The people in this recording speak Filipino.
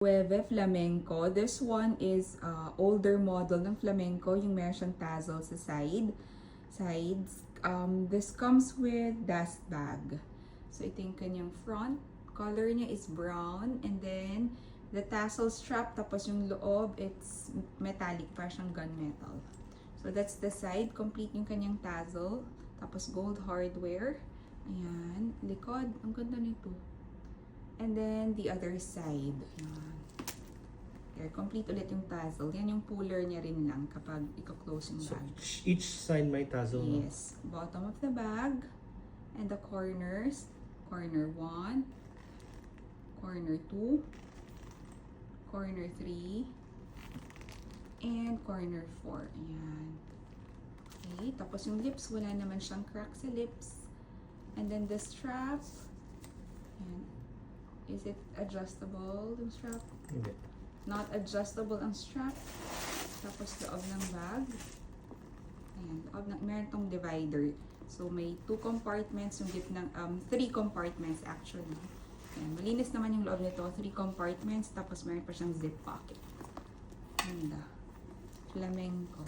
Nueve Flamenco. This one is older model ng Flamenco, yung meron siyang tassel sa sides. This comes with dust bag. So ito yung kanyang front. Color niya is brown, and then the tassel strap, tapos yung loob, it's metallic, parang siyang gunmetal. So that's the side, complete yung kanyang tassel, tapos gold hardware. Ayan, likod, ang ganda nito. And then, the other side. Ayan. There, complete ulit yung tassel. Yan yung puller niya rin lang kapag i-close yung bag. So, each side may tassel, no? Yes. Bottom of the bag. And the corners. Corner 1. Corner 2. Corner 3. And corner 4. Ayan. Okay. Tapos yung lips, wala naman siyang crack sa lips. And then the strap. Ayan. Is it adjustable, yung strap? Hindi. Not adjustable ang strap. Tapos loob ng bag. Ayan, meron tong divider. So may 2 compartments, yung gitnang 3 compartments actually. Ayan, malinis naman yung loob nito, 3 compartments, tapos meron pa siyang zip pocket. Ganda. Flamenco.